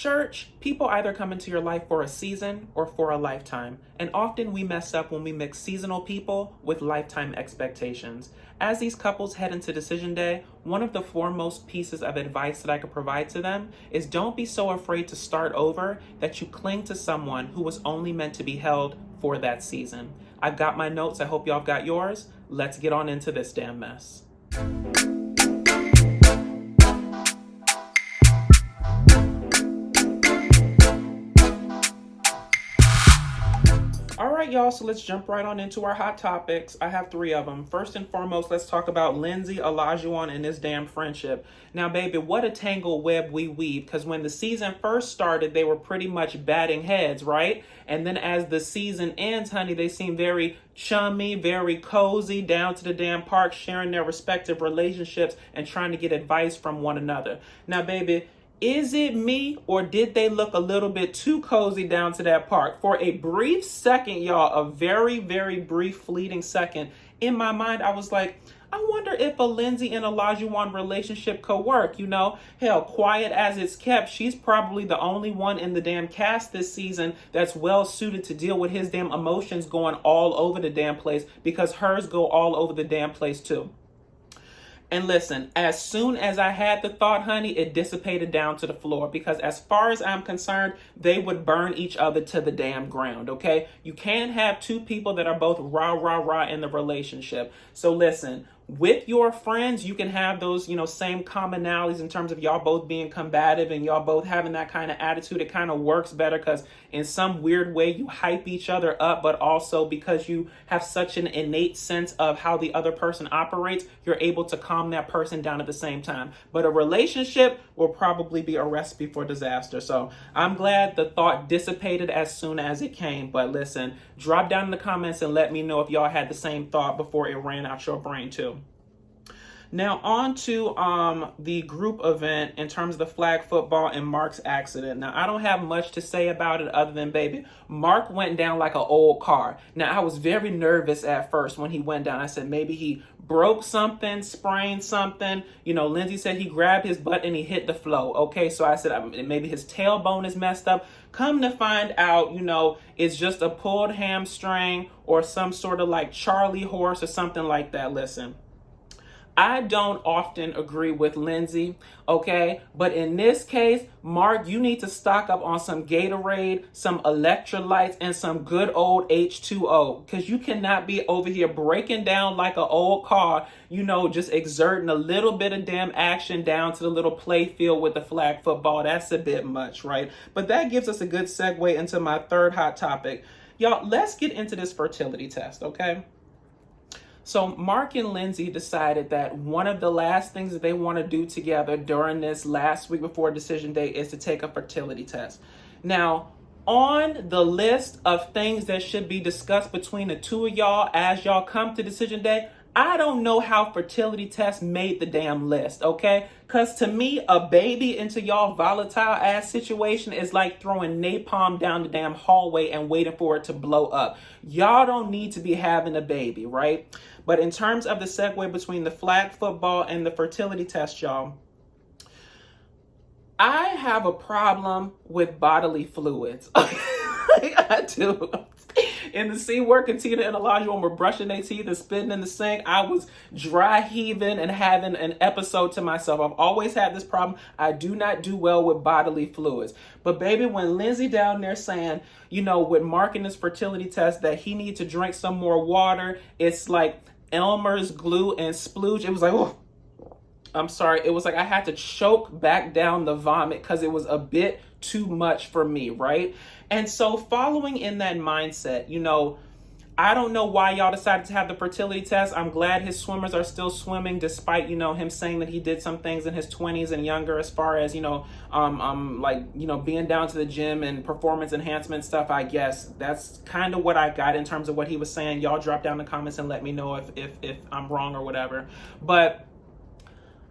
Church, people either come into your life for a season or for a lifetime, and often we mess up when we mix seasonal people with lifetime expectations. As these couples head into decision day, one of the foremost pieces of advice that I could provide to them is don't be so afraid to start over that you cling to someone who was only meant to be held for that season. I've got my notes. I hope y'all have got yours. Let's get on into this damn mess. All right, y'all, so let's jump right on into our hot topics. I have 3 of them. First and foremost, let's talk about Lindsey, Olajuwon, and this damn friendship. Now, baby, what a tangled web we weave, because when the season first started, they were pretty much batting heads, right? And then as the season ends, honey, they seem very chummy, very cozy, down to the damn park, sharing their respective relationships and trying to get advice from one another. Now, baby, is it me, or did they look a little bit too cozy down to that park? For a brief second, y'all, a very, very brief fleeting second, in my mind, I was like, I wonder if a Lindsey and Olajuwon relationship could work, you know? Hell, quiet as it's kept, she's probably the only one in the damn cast this season that's well suited to deal with his damn emotions going all over the damn place, because hers go all over the damn place too. And listen, as soon as I had the thought, honey, it dissipated down to the floor, because as far as I'm concerned, they would burn each other to the damn ground, okay? You can't have 2 people that are both rah, rah, rah in the relationship. So listen, with your friends, you can have those, same commonalities in terms of y'all both being combative and y'all both having that kind of attitude. It kind of works better because in some weird way you hype each other up, but also because you have such an innate sense of how the other person operates, you're able to calm that person down at the same time. But a relationship will probably be a recipe for disaster. So I'm glad the thought dissipated as soon as it came. But listen, drop down in the comments and let me know if y'all had the same thought before it ran out your brain too. Now on to the group event in terms of the flag football and Mark's accident. Now I don't have much to say about it other than, baby, Mark went down like an old car. Now I was very nervous at first when he went down. I said maybe he broke something, sprained something. Lindsey said he grabbed his butt and he hit the floor. Okay, so I said maybe his tailbone is messed up. Come to find out, it's just a pulled hamstring or some sort of like Charlie horse or something like that. Listen, I don't often agree with Lindsey, okay? But in this case, Mark, you need to stock up on some Gatorade, some electrolytes, and some good old H2O, because you cannot be over here breaking down like an old car, just exerting a little bit of damn action down to the little play field with the flag football. That's a bit much, right? But that gives us a good segue into my third hot topic. Y'all, let's get into this fertility test, okay? So Mark and Lindsey decided that one of the last things that they want to do together during this last week before decision day is to take a fertility test. Now, on the list of things that should be discussed between the 2 of y'all as y'all come to decision day, I don't know how fertility tests made the damn list, okay? Because to me, a baby into y'all volatile ass situation is like throwing napalm down the damn hallway and waiting for it to blow up. Y'all don't need to be having a baby, right? But in terms of the segue between the flag football and the fertility test, y'all, I have a problem with bodily fluids. I do. In the scene where Katina and Olajuwon were brushing their teeth and spitting in the sink, I was dry heaving and having an episode to myself. I've always had this problem. I do not do well with bodily fluids. But baby, when Lindsey down there saying, with Mark in his fertility test that he needs to drink some more water, it's like Elmer's glue and splooge. It was like, oh, I'm sorry. It was like I had to choke back down the vomit because it was a bit too much for me, right? And so following in that mindset, I don't know why y'all decided to have the fertility test. I'm glad his swimmers are still swimming despite, him saying that he did some things in his 20s and younger as far as, being down to the gym and performance enhancement stuff, I guess. That's kind of what I got in terms of what he was saying. Y'all drop down in the comments and let me know if I'm wrong or whatever. But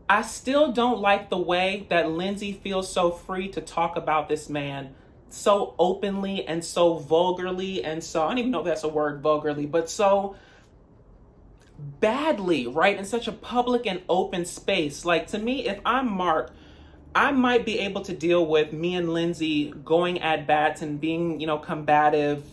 I still don't like the way that Lindsey feels so free to talk about this man so openly and so vulgarly and so, I don't even know if that's a word, vulgarly, but so badly, right? In such a public and open space. Like, to me, if I'm Mark, I might be able to deal with me and Lindsey going at bats and being, combative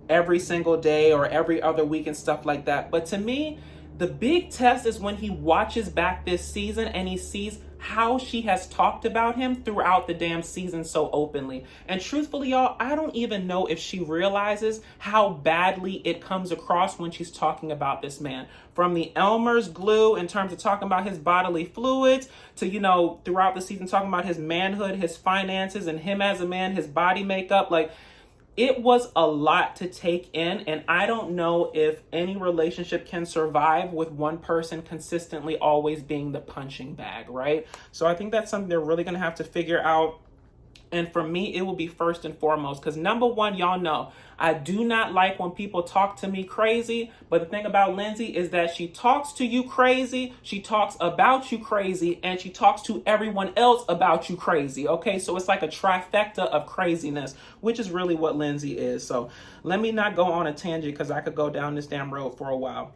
every single day or every other week and stuff like that. But to me, the big test is when he watches back this season and he sees how she has talked about him throughout the damn season so openly. And truthfully, y'all, I don't even know if she realizes how badly it comes across when she's talking about this man. From the Elmer's glue in terms of talking about his bodily fluids to, throughout the season talking about his manhood, his finances, and him as a man, his body makeup. Like, it was a lot to take in, and I don't know if any relationship can survive with one person consistently always being the punching bag, right? So I think that's something they're really going to have to figure out. And for me, it will be first and foremost, because number one, y'all know, I do not like when people talk to me crazy. But the thing about Lindsey is that she talks to you crazy, she talks about you crazy, and she talks to everyone else about you crazy. Okay, so it's like a trifecta of craziness, which is really what Lindsey is. So let me not go on a tangent because I could go down this damn road for a while.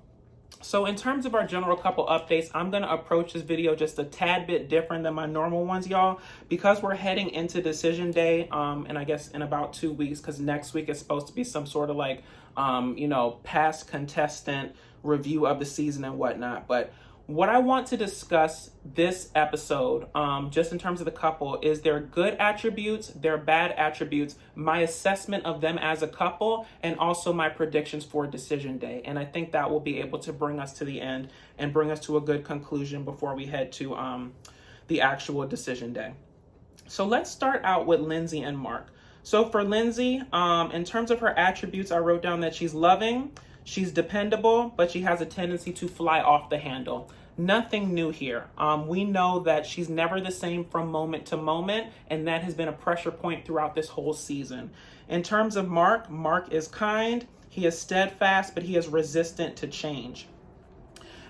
So in terms of our general couple updates, I'm going to approach this video just a tad bit different than my normal ones, y'all, because we're heading into decision day, and I guess in about 2 weeks, because next week is supposed to be some sort of like, past contestant review of the season and whatnot. But what I want to discuss this episode, just in terms of the couple, is their good attributes, their bad attributes, my assessment of them as a couple, and also my predictions for decision day. And I think that will be able to bring us to the end and bring us to a good conclusion before we head to the actual decision day. So let's start out with Lindsey and Mark. So for Lindsey, in terms of her attributes, I wrote down that she's loving, she's dependable, but she has a tendency to fly off the handle. Nothing new here. We know that she's never the same from moment to moment, and that has been a pressure point throughout this whole season. In terms of Mark, Mark is kind, he is steadfast, but he is resistant to change.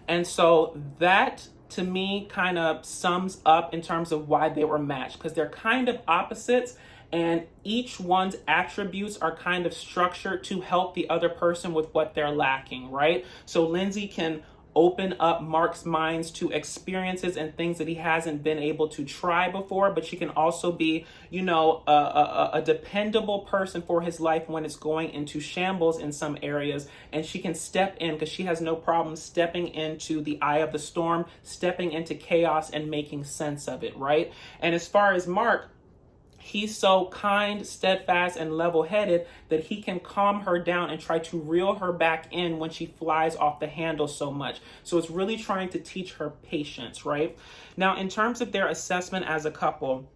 And so that, to me, kind of sums up in terms of why they were matched, because they're kind of opposites, and each one's attributes are kind of structured to help the other person with what they're lacking, right? So Lindsey can open up Mark's minds to experiences and things that he hasn't been able to try before, but she can also be, a dependable person for his life when it's going into shambles in some areas, and she can step in because she has no problem stepping into the eye of the storm, stepping into chaos and making sense of it, right? And as far as Mark, he's so kind, steadfast, and level-headed that he can calm her down and try to reel her back in when she flies off the handle so much. So it's really trying to teach her patience, right? Now, in terms of their assessment as a couple,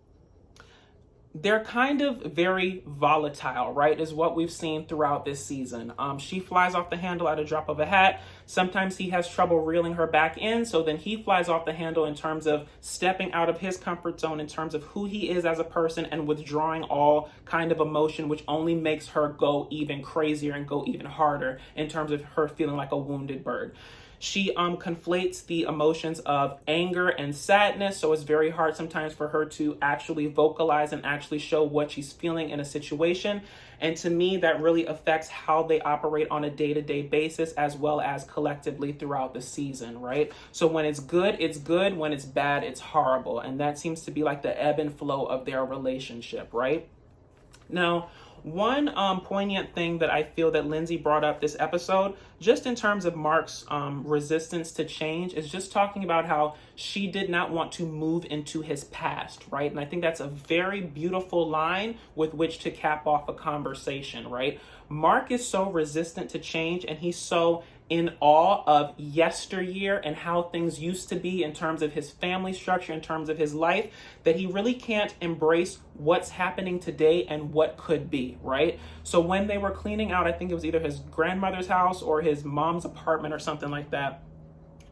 they're kind of very volatile, right, is what we've seen throughout this season. She flies off the handle at a drop of a hat. Sometimes he has trouble reeling her back in, so then he flies off the handle in terms of stepping out of his comfort zone, in terms of who he is as a person, and withdrawing all kind of emotion, which only makes her go even crazier and go even harder in terms of her feeling like a wounded bird. She conflates the emotions of anger and sadness, so it's very hard sometimes for her to actually vocalize and actually show what she's feeling in a situation. And to me, that really affects how they operate on a day-to-day basis, as well as collectively throughout the season, right? So when it's good, it's good. When it's bad, it's horrible. And that seems to be like the ebb and flow of their relationship, right? Now, one poignant thing that I feel that Lindsey brought up this episode, just in terms of Mark's resistance to change, is just talking about how she did not want to move into his past, right? And I think that's a very beautiful line with which to cap off a conversation, right? Mark is so resistant to change, and he's so in awe of yesteryear and how things used to be in terms of his family structure, in terms of his life, that he really can't embrace what's happening today and what could be, right? So when they were cleaning out, I think it was either his grandmother's house or his mom's apartment or something like that,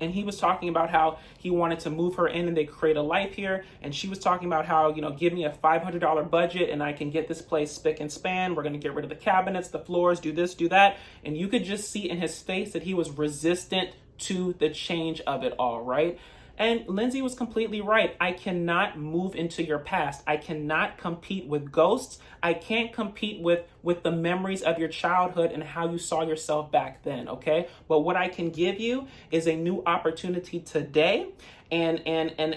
and he was talking about how he wanted to move her in and they create a life here. And she was talking about how, give me a $500 budget and I can get this place spick and span. We're going to get rid of the cabinets, the floors, do this, do that. And you could just see in his face that he was resistant to the change of it all, right? And Lindsey was completely right. I cannot move into your past. I cannot compete with ghosts. I can't compete with the memories of your childhood and how you saw yourself back then, okay? But what I can give you is a new opportunity today. and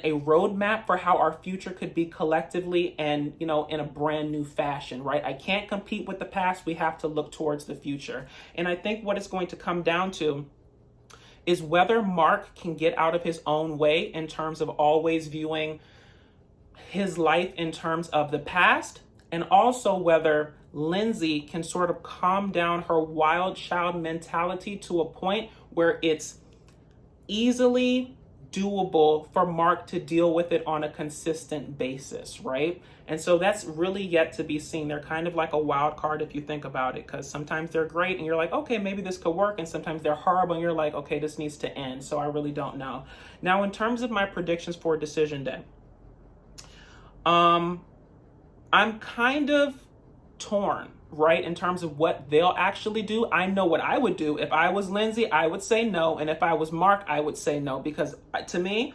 a roadmap for how our future could be collectively and, you know, in a brand new fashion, right? I can't compete with the past. We have to look towards the future. And I think what it's going to come down to is whether Mark can get out of his own way in terms of always viewing his life in terms of the past, and also whether Lindsey can sort of calm down her wild child mentality to a point where it's easily doable for Mark to deal with it on a consistent basis, right? And so that's really yet to be seen. They're kind of like a wild card if you think about it, because sometimes they're great and you're like, okay, maybe this could work, and sometimes they're horrible and you're like, okay, this needs to end. So I really don't know. Now, in terms of my predictions for Decision Day, I'm kind of torn, right, in terms of what they'll actually do. I know what I would do. If I was Lindsey, I would say no. And if I was Mark, I would say no, because to me,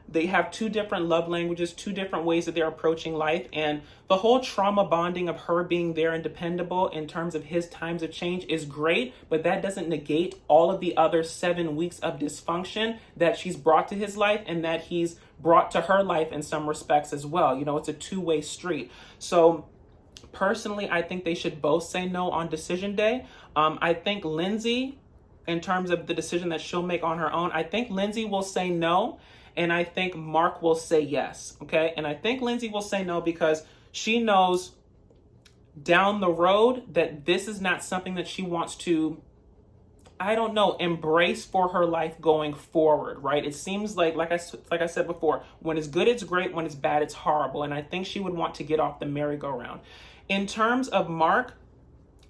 they have two different love languages, two different ways that they're approaching life. And the whole trauma bonding of her being there and dependable in terms of his times of change is great, but that doesn't negate all of the other 7 weeks of dysfunction that she's brought to his life and that he's brought to her life in some respects as well. You know, it's a two-way street. So personally, I think they should both say no on Decision Day. I think Lindsey, in terms of the decision that she'll make on her own, I think Lindsey will say no, and I think Mark will say yes, okay? And I think Lindsey will say no because she knows down the road that this is not something that she wants to, I don't know, embrace for her life going forward, right? It seems like I said before, when it's good, it's great. When it's bad, it's horrible. And I think she would want to get off the merry-go-round. In terms of Mark,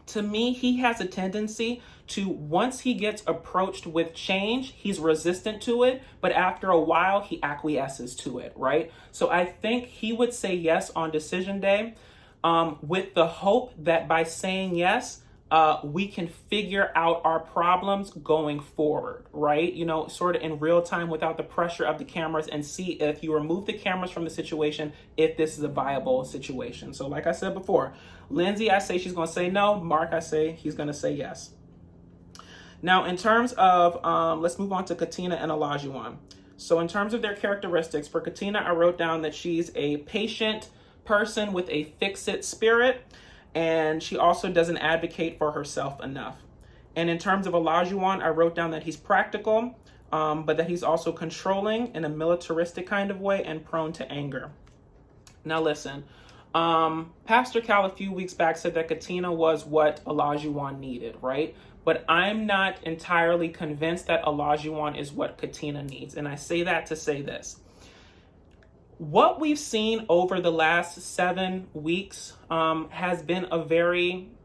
to me, he has a tendency to, once he gets approached with change, he's resistant to it, but after a while, he acquiesces to it, right? So I think he would say yes on Decision Day, with the hope that by saying yes, we can figure out our problems going forward, right? You know, sort of in real time without the pressure of the cameras, and see if you remove the cameras from the situation, if this is a viable situation. So like I said before, Lindsey, I say she's going to say no. Mark, I say he's going to say yes. Now, in terms of, let's move on to Katina and Olajuwon. So in terms of their characteristics, for Katina, I wrote down that she's a patient person with a fix-it spirit, and she also doesn't advocate for herself enough. And in terms of Olajuwon, I wrote down that he's practical, but that he's also controlling in a militaristic kind of way and prone to anger. Now listen, Pastor Cal a few weeks back said that Katina was what Olajuwon needed, right? But I'm not entirely convinced that Olajuwon is what Katina needs. And I say that to say this. What we've seen over the last 7 weeks has been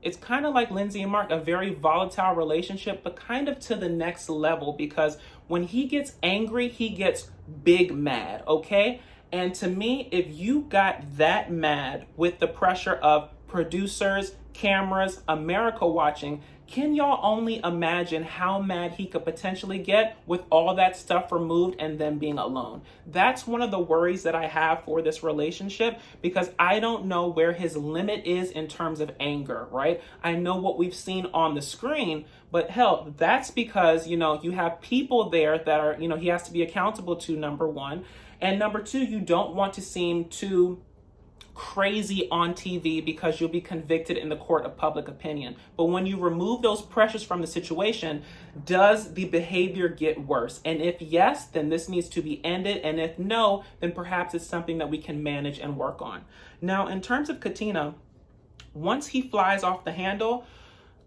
it's kind of like Lindsey and Mark, a very volatile relationship, but kind of to the next level, because when he gets angry, he gets big mad, okay? And to me, if you got that mad with the pressure of producers, cameras, America watching, can y'all only imagine how mad he could potentially get with all that stuff removed and them being alone? That's one of the worries that I have for this relationship, because I don't know where his limit is in terms of anger, right? I know what we've seen on the screen, but hell, that's because, you know, you have people there that are, you know, he has to be accountable to, number one. And number two, you don't want to seem too crazy on TV because you'll be convicted in the court of public opinion. But when you remove those pressures from the situation, does the behavior get worse? And if yes, then this needs to be ended. And if no, then perhaps it's something that we can manage and work on. Now, in terms of Katina, once he flies off the handle,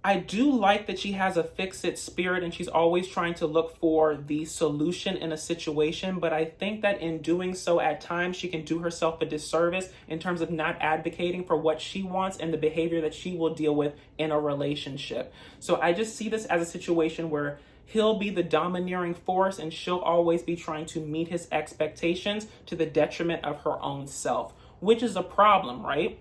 I do like that she has a fix-it spirit and she's always trying to look for the solution in a situation. But I think that in doing so, at times, she can do herself a disservice in terms of not advocating for what she wants and the behavior that she will deal with in a relationship. So I just see this as a situation where he'll be the domineering force and she'll always be trying to meet his expectations to the detriment of her own self, which is a problem, right?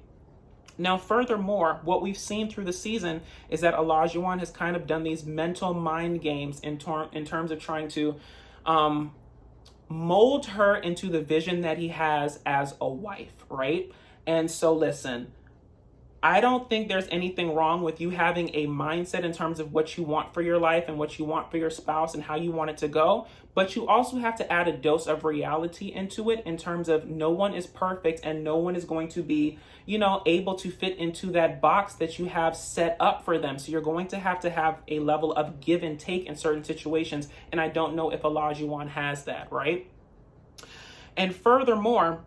Now, furthermore, what we've seen through the season is that Olajuwon has kind of done these mental mind games in terms of trying to mold her into the vision that he has as a wife, right? And so listen, I don't think there's anything wrong with you having a mindset in terms of what you want for your life and what you want for your spouse and how you want it to go. But you also have to add a dose of reality into it in terms of no one is perfect and no one is going to be, able to fit into that box that you have set up for them. So you're going to have a level of give and take in certain situations. And I don't know if Olajuwon has that, right? And furthermore,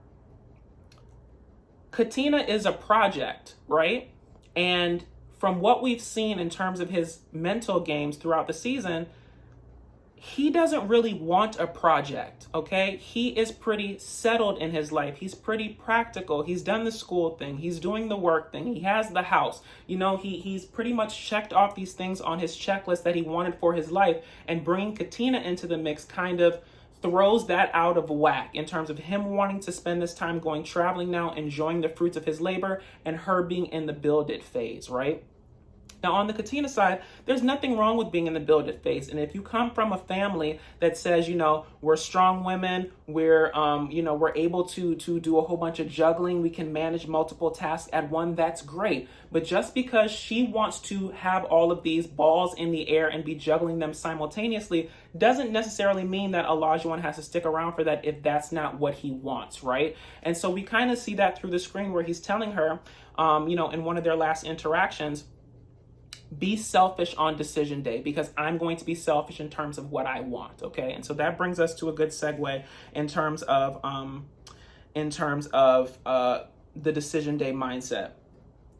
Katina is a project, right? And from what we've seen in terms of his mental games throughout the season, he doesn't really want a project, okay? He is pretty settled in his life. He's pretty practical. He's done the school thing. He's doing the work thing. He has the house. He's pretty much checked off these things on his checklist that he wanted for his life. And bringing Katina into the mix kind of throws that out of whack in terms of him wanting to spend this time going traveling now, enjoying the fruits of his labor, and her being in the build it phase, right? Now, on the Katina side, there's nothing wrong with being in the build it phase. And if you come from a family that says, we're strong women, we're able to do a whole bunch of juggling, we can manage multiple tasks at one, that's great. But just because she wants to have all of these balls in the air and be juggling them simultaneously doesn't necessarily mean that Olajuwon has to stick around for that if that's not what he wants, right? And so we kind of see that through the screen where he's telling her, in one of their last interactions, be selfish on decision day because I'm going to be selfish in terms of what I want, okay? And so that brings us to a good segue in terms of the decision day mindset.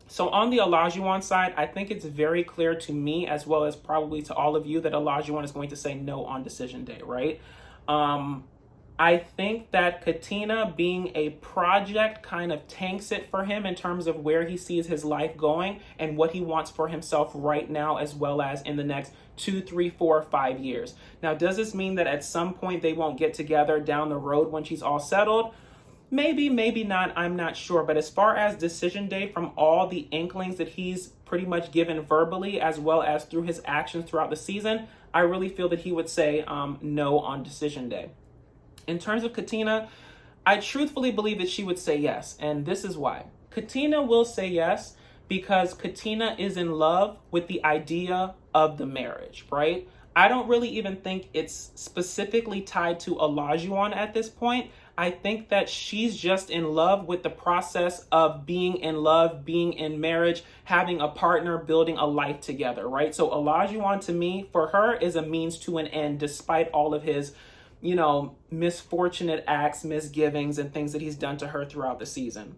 So on the Olajuwon side, I think it's very clear to me as well as probably to all of you that Olajuwon is going to say no on decision day, right? I think that Katina being a project kind of tanks it for him in terms of where he sees his life going and what he wants for himself right now, as well as in the next 2, 3, 4, 5 years. Now, does this mean that at some point they won't get together down the road when she's all settled? Maybe, maybe not. I'm not sure. But as far as decision day, from all the inklings that he's pretty much given verbally, as well as through his actions throughout the season, I really feel that he would say no on decision day. In terms of Katina, I truthfully believe that she would say yes. And this is why. Katina will say yes because Katina is in love with the idea of the marriage, right? I don't really even think it's specifically tied to Olajuwon at this point. I think that she's just in love with the process of being in love, being in marriage, having a partner, building a life together, right? So Olajuwon, to me, for her, is a means to an end, despite all of his misfortunate acts, misgivings, and things that he's done to her throughout the season.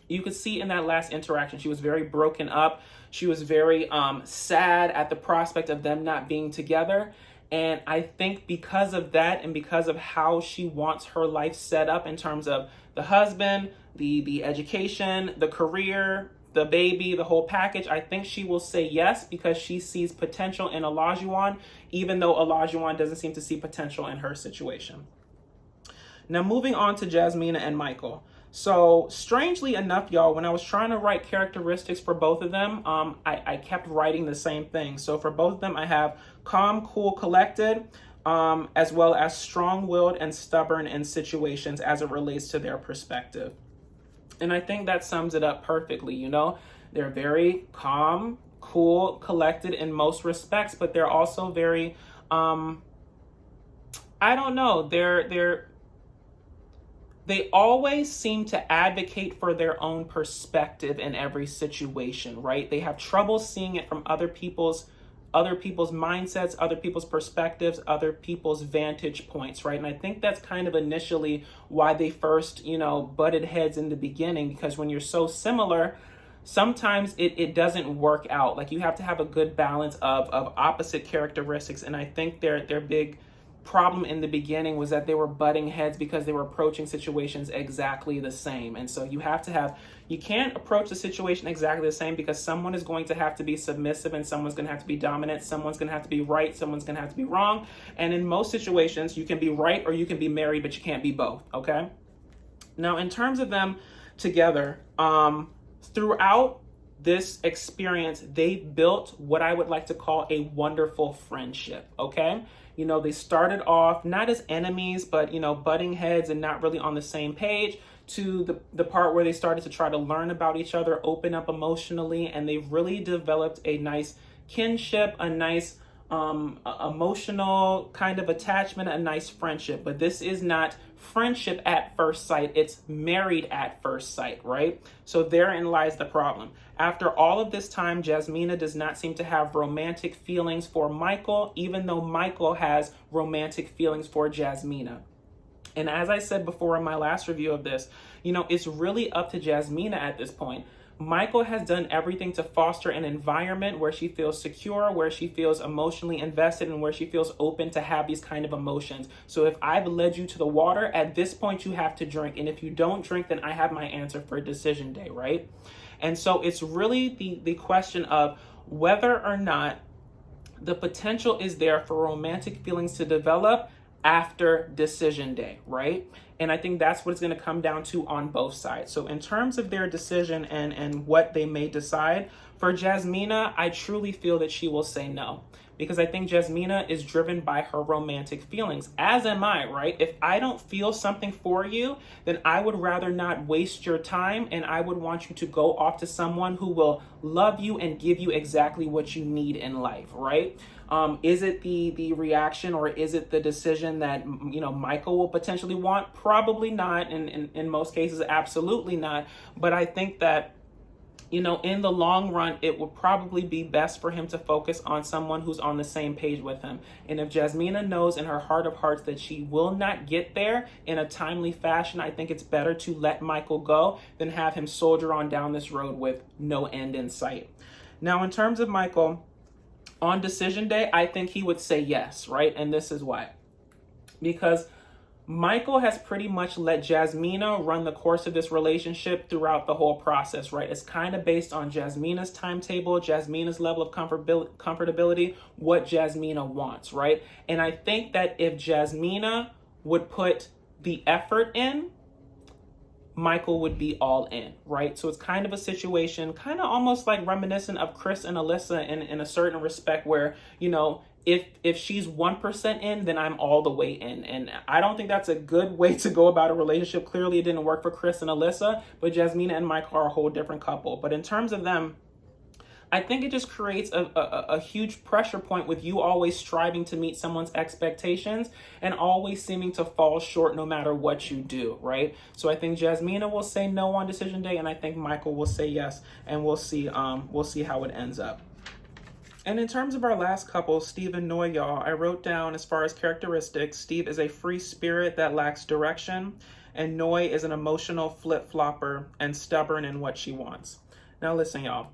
You could see in that last interaction, she was very broken up. She was very sad at the prospect of them not being together. And I think because of that and because of how she wants her life set up in terms of the husband, the education, the career, the baby, the whole package, I think she will say yes because she sees potential in Olajuwon, even though Olajuwon doesn't seem to see potential in her situation. Now, moving on to Jasmina and Michael. So strangely enough, y'all, when I was trying to write characteristics for both of them, I kept writing the same thing. So for both of them, I have calm, cool, collected, as well as strong-willed and stubborn in situations as it relates to their perspective. And I think that sums it up perfectly. They're very calm, cool, collected in most respects, but they're also very, I don't know, they always seem to advocate for their own perspective in every situation, right? They have trouble seeing it from other people's mindsets, other people's perspectives, other people's vantage points, right? And I think that's kind of initially why they first, butted heads in the beginning, because when you're so similar, sometimes it doesn't work out. Like, you have to have a good balance of opposite characteristics. And I think their big problem in the beginning was that they were butting heads because they were approaching situations exactly the same. And so you can't approach the situation exactly the same because someone is going to have to be submissive and someone's going to have to be dominant. Someone's going to have to be right. Someone's going to have to be wrong. And in most situations, you can be right or you can be married, but you can't be both. Okay. Now, in terms of them together, throughout this experience, they built what I would like to call a wonderful friendship. Okay. They started off not as enemies, but, butting heads and not really on the same page, to the part where they started to try to learn about each other, open up emotionally, and they've really developed a nice kinship, a nice emotional kind of attachment, a nice friendship. But this is not friendship at first sight, it's married at first sight, right? So therein lies the problem. After all of this time, Jasmina does not seem to have romantic feelings for Michael, even though Michael has romantic feelings for Jasmina. And as I said before in my last review of this, it's really up to Jasmina at this point. Michael has done everything to foster an environment where she feels secure, where she feels emotionally invested, and where she feels open to have these kind of emotions. So if I've led you to the water, at this point you have to drink. And if you don't drink, then I have my answer for decision day, right? And so it's really the question of whether or not the potential is there for romantic feelings to develop after decision day, right? And I think that's what it's going to come down to on both sides. So in terms of their decision and what they may decide, for Jasmina, I truly feel that she will say no. Because I think Jasmina is driven by her romantic feelings, as am I, right? If I don't feel something for you, then I would rather not waste your time, and I would want you to go off to someone who will love you and give you exactly what you need in life, right? Is it the reaction, or is it the decision that Michael will potentially want? Probably not. In most cases, absolutely not. But I think that in the long run, it would probably be best for him to focus on someone who's on the same page with him. And if Jasmina knows in her heart of hearts that she will not get there in a timely fashion, I think it's better to let Michael go than have him soldier on down this road with no end in sight. Now, in terms of Michael, on decision day, I think he would say yes, right? And this is why. Because Michael has pretty much let Jasmina run the course of this relationship throughout the whole process, right? It's kind of based on Jasmina's timetable, Jasmina's level of comfortability, what Jasmina wants, right? And I think that if Jasmina would put the effort in, Michael would be all in, right? So it's kind of a situation, kind of almost like reminiscent of Chris and Alyssa in a certain respect where, if she's 1% in, then I'm all the way in. And I don't think that's a good way to go about a relationship. Clearly it didn't work for Chris and Alyssa, but Jasmina and Michael are a whole different couple. But in terms of them, I think it just creates a huge pressure point with you always striving to meet someone's expectations and always seeming to fall short no matter what you do, right? So I think Jasmina will say no on decision day, and I think Michael will say yes, and we'll see how it ends up. And in terms of our last couple, Steve and Noi, y'all, I wrote down as far as characteristics, Steve is a free spirit that lacks direction, and Noi is an emotional flip-flopper and stubborn in what she wants. Now listen, y'all.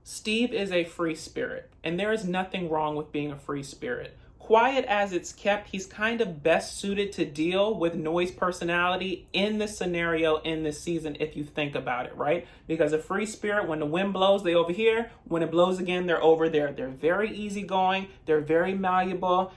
Steve is a free spirit, and there is nothing wrong with being a free spirit. Quiet as it's kept, he's kind of best suited to deal with Noi's personality in this scenario, in this season, if you think about it, right? Because a free spirit, when the wind blows, they over here. When it blows again, they're over there. They're very easygoing. They're very malleable,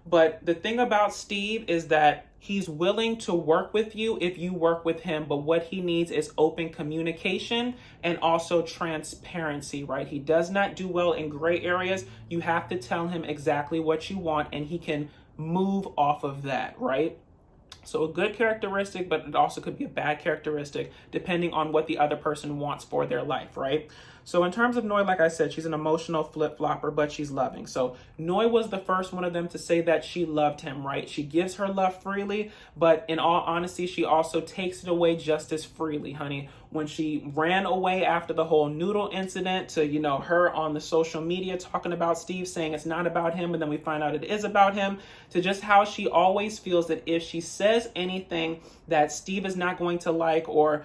But the thing about Steve is that he's willing to work with you if you work with him, but what he needs is open communication and also transparency, right? He does not do well in gray areas. You have to tell him exactly what you want, and he can move off of that, right? So a good characteristic, but it also could be a bad characteristic depending on what the other person wants for their life, right? So in terms of Noi, like I said, she's an emotional flip-flopper, but she's loving. So Noi was the first one of them to say that she loved him, right? She gives her love freely, but in all honesty, she also takes it away just as freely, honey. When she ran away after the whole noodle incident to, her on the social media talking about Steve, saying it's not about him, and then we find out it is about him, to just how she always feels that if she says anything that Steve is not going to like, or,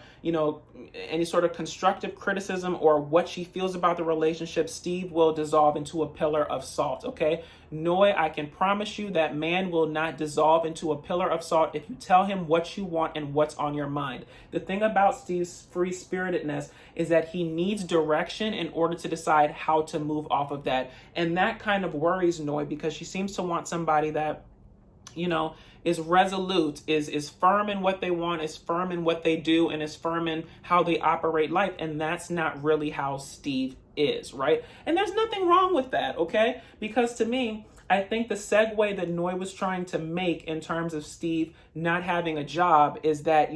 any sort of constructive criticism or what she feels about the relationship, Steve will dissolve into a pillar of salt, okay? Noi, I can promise you that man will not dissolve into a pillar of salt if you tell him what you want and what's on your mind. The thing about Steve's free-spiritedness is that he needs direction in order to decide how to move off of that. And that kind of worries Noi, because she seems to want somebody that, is resolute, is firm in what they want, is firm in what they do, and is firm in how they operate life. And that's not really how Steve is, right? And there's nothing wrong with that, okay? Because to me, I think the segue that Noi was trying to make in terms of Steve not having a job is that,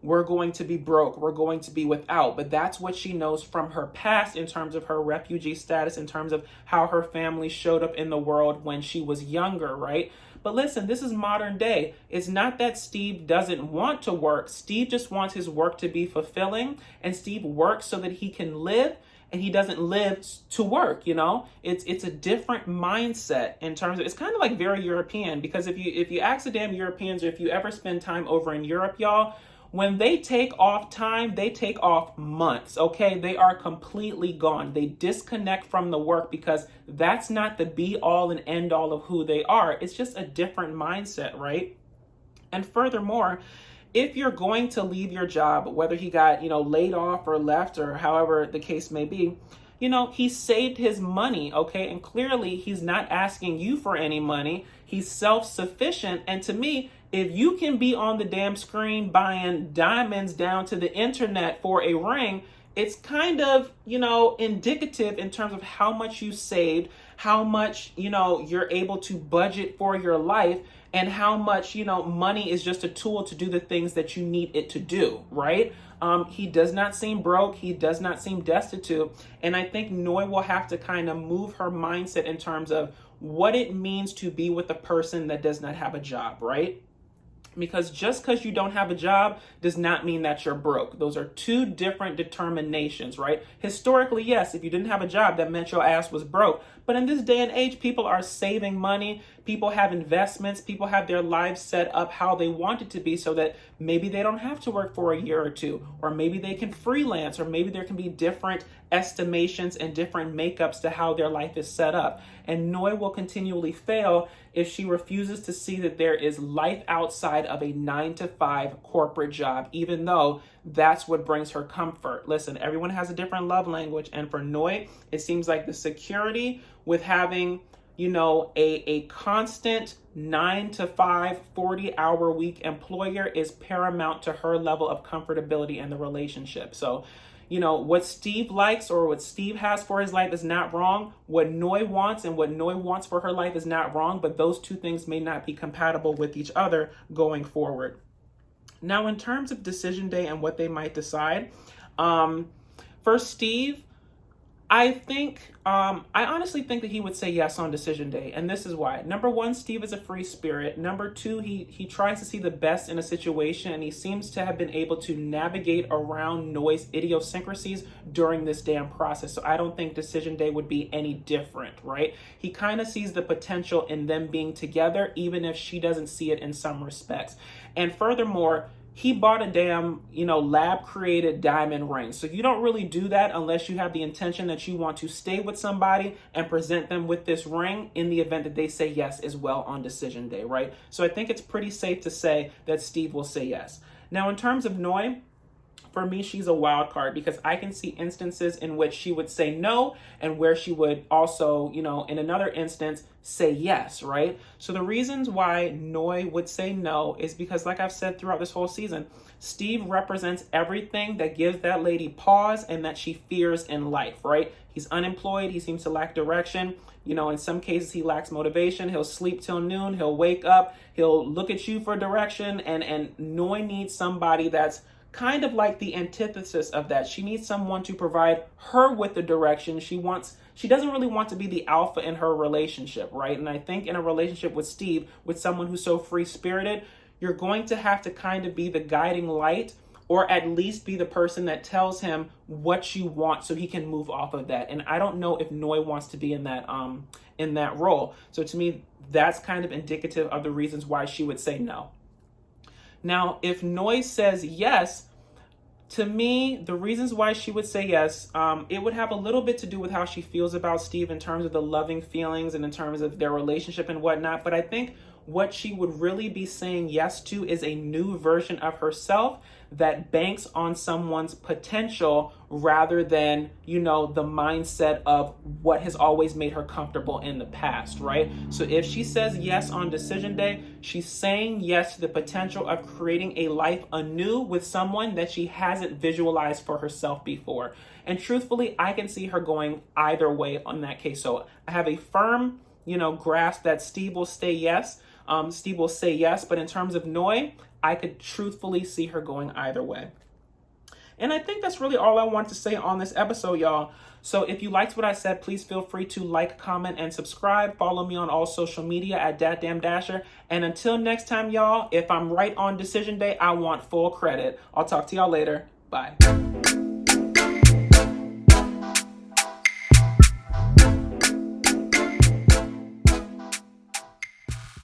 we're going to be broke, we're going to be without. But that's what she knows from her past in terms of her refugee status, in terms of how her family showed up in the world when she was younger, right? But listen, this is modern day. It's not that Steve doesn't want to work. Steve just wants his work to be fulfilling, and Steve works so that he can live, and he doesn't live to work. It's a different mindset in terms of, it's kind of like very European, because if you ask the damn Europeans, or if you ever spend time over in Europe, y'all, when they take off time, they take off months, okay? They are completely gone. They disconnect from the work because that's not the be all and end all of who they are. It's just a different mindset, right? And furthermore, if you're going to leave your job, whether he got, laid off or left or however the case may be, he saved his money, okay? And clearly he's not asking you for any money. He's self-sufficient. And to me, if you can be on the damn screen buying diamonds down to the internet for a ring, it's kind of, indicative in terms of how much you saved, how much, you're able to budget for your life, and how much, money is just a tool to do the things that you need it to do, right? He does not seem broke. He does not seem destitute. And I think Noi will have to kind of move her mindset in terms of what it means to be with a person that does not have a job, right? Because just because you don't have a job does not mean that you're broke. Those are two different determinations, right? Historically, yes, if you didn't have a job, that meant your ass was broke. But in this day and age, people are saving money. People have investments. People have their lives set up how they want it to be so that maybe they don't have to work for a year or two, or maybe they can freelance, or maybe there can be different estimations and different makeups to how their life is set up. And Noi will continually fail if she refuses to see that there is life outside of a 9-to-5 corporate job, even though that's what brings her comfort. Listen, everyone has a different love language. And for Noi, it seems like the security with having, a constant 9-to-5, 40-hour week employer is paramount to her level of comfortability in the relationship. So, what Steve likes or what Steve has for his life is not wrong. What Noi wants and what Noi wants for her life is not wrong, but those two things may not be compatible with each other going forward. Now, in terms of decision day and what they might decide, for Steve, I honestly think that he would say yes on decision day. And this is why. Number one, Steve is a free spirit. Number two, he tries to see the best in a situation, and he seems to have been able to navigate around Noi's idiosyncrasies during this damn process. So I don't think decision day would be any different, right? He kind of sees the potential in them being together, even if she doesn't see it in some respects. And furthermore, he bought a damn, lab created diamond ring. So you don't really do that unless you have the intention that you want to stay with somebody and present them with this ring in the event that they say yes as well on decision day, right? So I think it's pretty safe to say that Steve will say yes. Now, in terms of Noi, for me, she's a wild card because I can see instances in which she would say no and where she would also, in another instance, say yes, right? So the reasons why Noi would say no is because, like I've said throughout this whole season, Steve represents everything that gives that lady pause and that she fears in life, right? He's unemployed. He seems to lack direction. In some cases, he lacks motivation. He'll sleep till noon. He'll wake up. He'll look at you for direction. And Noi needs somebody that's kind of like the antithesis of that. She needs someone to provide her with the direction. She doesn't really want to be the alpha in her relationship, right? And I think in a relationship with Steve, with someone who's so free-spirited, you're going to have to kind of be the guiding light, or at least be the person that tells him what you want so he can move off of that. And I don't know if Noi wants to be in that role. So to me, that's kind of indicative of the reasons why she would say no. Now, if Noi says yes, to me, the reasons why she would say yes, it would have a little bit to do with how she feels about Steve in terms of the loving feelings and in terms of their relationship and whatnot. But I think what she would really be saying yes to is a new version of herself that banks on someone's potential rather than, the mindset of what has always made her comfortable in the past, right? So if she says yes on decision day, she's saying yes to the potential of creating a life anew with someone that she hasn't visualized for herself before. And truthfully, I can see her going either way on that case. So I have a firm grasp that Steve will say yes. Steve will say yes, but in terms of Noi, I could truthfully see her going either way. And I think that's really all I want to say on this episode, y'all. So if you liked what I said, please feel free to like, comment, and subscribe. Follow me on all social media at DatDamnDasher. And until next time, y'all, if I'm right on decision day, I want full credit. I'll talk to y'all later. Bye.